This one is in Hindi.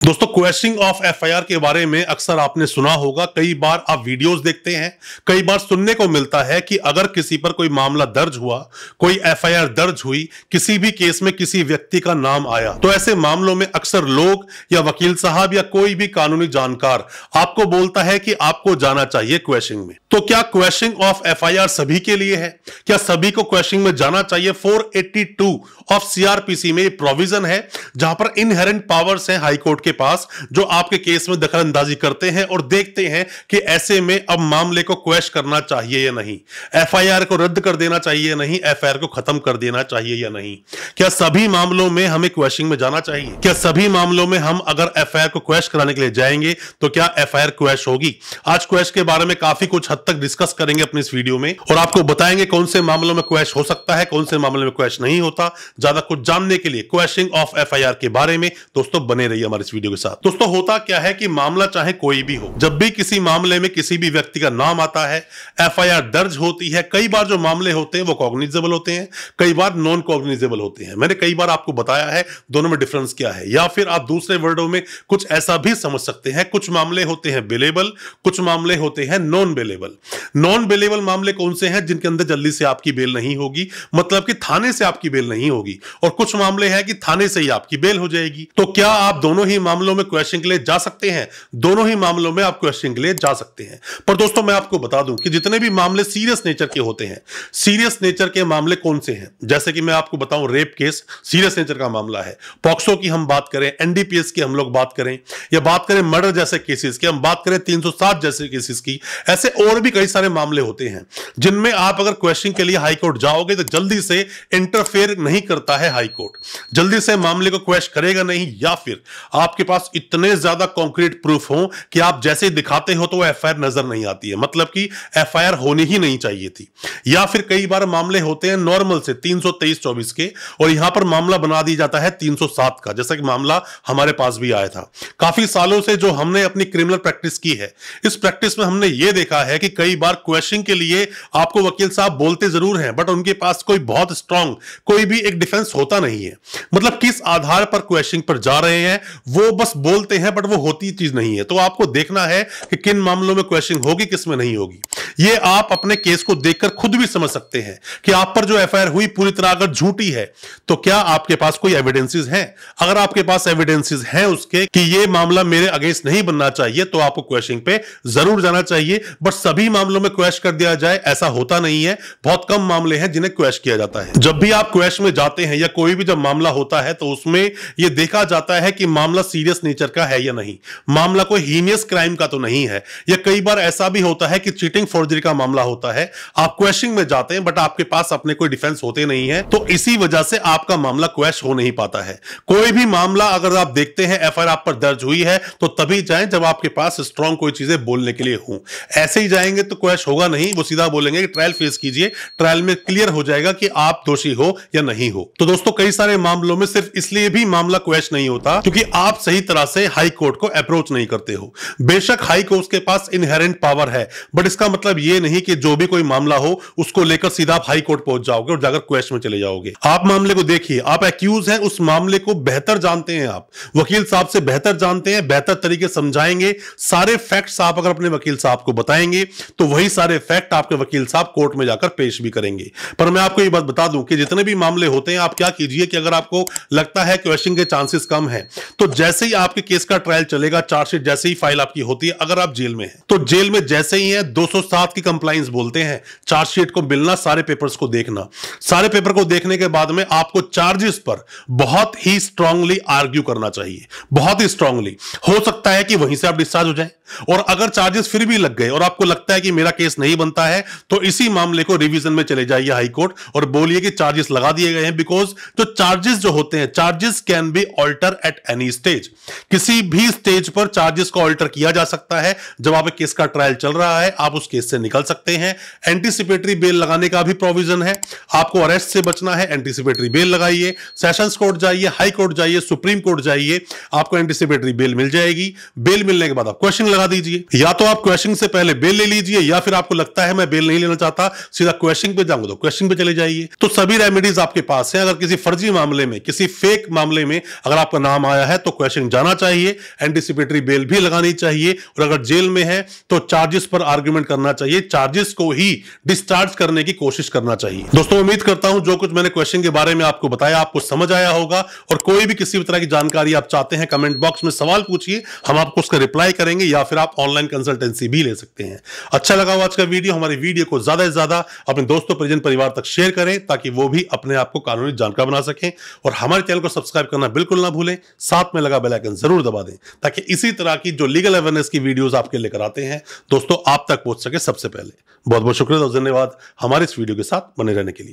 दोस्तों, क्वेश्चनिंग ऑफ एफआईआर के बारे में अक्सर आपने सुना होगा। कई बार आप वीडियोस देखते हैं, कई बार सुनने को मिलता है कि अगर किसी पर कोई मामला दर्ज हुआ, कोई एफआईआर दर्ज हुई, किसी भी केस में किसी व्यक्ति का नाम आया, तो ऐसे मामलों में अक्सर लोग या वकील साहब या कोई भी कानूनी जानकार आपको बोलता है कि आपको जाना चाहिए क्वेश्चनिंग में। तो क्या क्वेश्चनिंग ऑफ एफआईआर सभी के लिए है? क्या सभी को क्वेश्चनिंग में जाना चाहिए? 482 ऑफ सीआरपीसी में प्रोविजन है जहां पर इनहेरेंट पावर्स हैं हाई कोर्ट के पास, जो आपके केस में दखलंदाजी करते हैं और देखते हैं कि ऐसे में अब मामले को क्वेश करना चाहिए या नहीं, एफआईआर को रद्द कर देना चाहिए या नहीं, एफआईआर को खत्म कर देना चाहिए या नहीं। क्या सभी मामलों में हमें क्वेश्चनिंग में जाना चाहिए? क्या सभी मामलों में हम अगर एफआईआर को क्वेश कराने के लिए जाएंगे तो क्या एफआईआर क्वेश होगी? आज क्वेश के बारे में काफी कुछ हद तक डिस्कस करेंगे अपनी इस वीडियो में और आपको बताएंगे कौन से मामलों में क्वेश हो सकता है, कौन से मामले में क्वेश नहीं होता। ज्यादा कुछ जानने के लिए क्वेश्चनिंग ऑफ एफआईआर के बारे में दोस्तों बने रहिए हमारे इस वीडियो के साथ। दोस्तों, होता क्या है कि मामला चाहे कोई भी हो, जब भी किसी मामले में किसी भी व्यक्ति का नाम आता है, एफआईआर दर्ज होती है, कई बार जो मामले होते हैं वो कॉग्निजेबल होते हैं, कई बार नॉन कॉग्निजेबल होते हैं। मैंने कई बार आपको बताया है दोनों में डिफरेंस क्या है, या फिर आप दूसरे वर्डों में कुछ ऐसा भी समझ सकते हैं, कुछ मामले होते हैं बेलेबल, कुछ मामले होते हैं नॉन बेलेबल। नॉन बेलेबल मामले कौन से हैं? जिनके अंदर जल्दी से आपकी बेल नहीं होगी, मतलब कि थाने से आपकी बेल नहीं होगी, और कुछ मामले हैं कि थाने से ही आपकी बेल हो जाएगी। तो क्या आप दोनों ही मामलों में क्वेश्चन के लिए जा सकते हैं? दोनों ही मामलों में आप क्वेश्चन के लिए जा सकते हैं। पर दोस्तों, मैं आपको बता दूं कि जितने भी मामले सीरियस नेचर के होते हैं, सीरियस नेचर के मामले कौन से हैं? जैसे कि मैं आपको बताऊं, रेप केस सीरियस नेचर का मामला है। पॉक्सो की हम बात करें, एनडीपीएस की हम लोग बात करें, या बात करें मर्डर जैसे केसेस की, हम बात करें 307 जैसे केसेस की, ऐसे और भी कई सारे मामले होते हैं जिनमें आप अगर क्वेश्चन के लिए हाई कोर्ट जाओगे तो जल्दी से इंटरफेयर नहीं करता है हाई कोर्ट, जल्दी से मामले को क्वेश्चन करेगा नहीं, या फिर आपके पास इतने ज्यादा कॉन्क्रीट प्रूफ हो कि आप जैसे दिखाते हो तो वो एफआईआर नजर नहीं आती है, मतलब कि एफआईआर होनी ही नहीं चाहिए थी। या फिर कई बार मामले होते हैं नॉर्मल से 323-24 के, और यहां पर मामला बना दिया जाता है 307 का, जैसा कि मामला हमारे पास भी आया था। काफी सालों से जो हमने अपनी क्रिमिनल प्रैक्टिस की है, इस प्रैक्टिस में हमने ये देखा है कि कई बार क्वेश्चनिंग के लिए आपको वकील साहब बोलते जरूर हैं, बट उनके पास कोई बहुत स्ट्रांग कोई भी एक डिफेंस होता नहीं है। मतलब किस आधार पर क्वेश्चनिंग पर जा रहे हैं वो बस बोलते हैं, बट वो होती चीज नहीं है। तो आपको देखना है कि किन मामलों में क्वेश्चनिंग होगी, किस में नहीं होगी। ये आप अपने केस को देखकर खुद भी समझ सकते हैं कि आप पर जो एफआईआर हुई पूरी तरह अगर झूठी है तो क्या आपके पास कोई एविडेंसेस हैं। अगर आपके पास एविडेंसेस हैं उसके कि ये मामला मेरे अगेंस्ट नहीं बनना चाहिए, तो आपको क्वेश्चनिंग पे जरूर जाना चाहिए। बट सभी मामलों में क्वेश्चन कर दिया जाए ऐसा होता नहीं है। बहुत कम मामले हैं जिन्हें क्वेश्चन किया जाता है। जब भी आप क्वेश्चन में जाते हैं या कोई भी जब मामला होता है तो उसमें यह देखा जाता है कि मामला सीरियस नेचर का है या नहीं, मामला कोई हीनियस क्राइम का तो नहीं है। या कई बार ऐसा भी होता है कि चीटिंग फोर्जरी का मामला होता है, आप क्वेश्चनिंग में जाते हैं बट आपके पास अपने कोई डिफेंस होते नहीं है, तो इसी वजह से आपका मामला क्वेश हो नहीं पाता है। कोई भी मामला अगर आप देखते हैं एफआईआर आप पर दर्ज हुई है तो तभी जाएं जब आपके पास स्ट्रांग कोई चीजें बोलने के लिए हो। ऐसे ही जाएंगे तो क्वेश होगा नहीं। वो सीधा बोलेंगे कि ट्रायल फेस कीजिए, ट्रायल में क्लियर हो जाएगा कि आप दोषी हो या नहीं हो। तो दोस्तों, कई सारे मामलों में सिर्फ इसलिए भी मामला क्वेश नहीं होता क्योंकि आप सही तरह से हाई कोर्ट को अप्रोच नहीं करते हो। बेशक हाई कोर्ट के पास इनहेरेंट पावर है, बट इसका मतलब यह नहीं कि जो भी कोई मामला हो उसको लेकर सीधा आप हाई कोर्ट पहुंच जाओगे और जाकर क्वेश्चन में चले जाओगे। आप मामले को देखिए, आप एक्यूज हैं, उस मामले को बेहतर जानते हैं, आप वकील साहब से बेहतर जानते हैं, बेहतर तरीके समझाएंगे। सारे फैक्ट्स आप अगर अपने वकील साहब को बताएंगे तो वही सारे फैक्ट आपके वकील साहब कोर्ट में जाकर पेश भी करेंगे। पर मैं आपको ये बात बता दूं कि जितने भी मामले होते हैं, आप क्या कीजिए कि अगर आपको लगता है क्वेश्चन के चांसेस कम है तो जैसे ही आपके केस का ट्रायल चलेगा, चार्जशीट जैसे ही फाइल आपकी होती है, अगर आप जेल में हैं तो जेल में जैसे ही है 207 की कंप्लाइंस बोलते हैं, चार्जशीट को मिलना, सारे पेपर्स को देखना। सारे पेपर को देखने के बाद में आपको चार्जेस पर बहुत ही स्ट्रांगली आर्ग्यू करना चाहिए, बहुत ही स्ट्रांगली। हो सकता है कि वहीं से आप डिस्चार्ज हो जाएं, और अगर चार्जेस फिर भी लग गए और आपको लगता है कि मेरा केस नहीं बनता है तो इसी मामले को रिवीजन में चले जाइए हाई कोर्ट और बोलिए कि चार्जेस लगा दिए गए हैं। बिकॉज जो चार्जेस जो होते हैं, charges can be alter at any stage. किसी भी स्टेज पर चार्जेस को ऑल्टर किया जा सकता है। जब आप केस का ट्रायल चल रहा है आप उस केस से निकल सकते हैं। एंटीसिपेटरी बेल लगाने का भी प्रोविजन है। आपको अरेस्ट से बचना है, एंटीसिपेटरी बेल लगाइए, सेशंस कोर्ट जाइए, हाई कोर्ट जाइए, सुप्रीम कोर्ट जाइए, आपको एंटीसिपेटरी बेल मिल जाएगी। बेल मिलने के बाद आप क्वेश्चन लगा लगा दीजिए। या तो आप क्वेश्चन से पहले बेल ले लीजिए, या फिर आपको लगता है मैं बेल नहीं लेना चाहता, सीधा क्वेश्चन पे जाऊंगा तो क्वेश्चन पे चले जाइए। तो सभी रेमेडीज आपके पास है। अगर किसी फर्जी मामले में, किसी फेक मामले में अगर आपका नाम आया है तो क्वेश्चन जाना चाहिए, एंटीसिपेटरी बेल भी लगानी चाहिए, और अगर जेल में है तो चार्जेस पर आर्ग्यूमेंट करना चाहिए, चार्जेस को ही डिस्चार्ज करने की कोशिश करना चाहिए। दोस्तों उम्मीद करता हूं जो कुछ मैंने क्वेश्चन के बारे में आपको बताया आपको समझ आया होगा, और कोई भी किसी भी तरह की जानकारी आप चाहते हैं कमेंट बॉक्स में सवाल पूछिए, हम आपको उसका रिप्लाई करेंगे, या फिर आप ऑनलाइन कंसल्टेंसी भी ले सकते हैं। अच्छा लगा आज का वीडियो, हमारी वीडियो को ज्यादा से ज्यादा अपने दोस्तों परिजन परिवार तक शेयर करें ताकि वो भी अपने आप को कानूनी जानकार बना सकें, और हमारे चैनल को सब्सक्राइब करना बिल्कुल ना भूलें, साथ में लगा बेल आइकन जरूर दबा दें ताकि इसी तरह की जो लीगल अवेयरनेस की वीडियोस आपके लेकर आते हैं दोस्तों आप तक पहुंच सके सबसे पहले। बहुत बहुत शुक्रिया और धन्यवाद हमारे इस वीडियो के साथ बने रहने के लिए।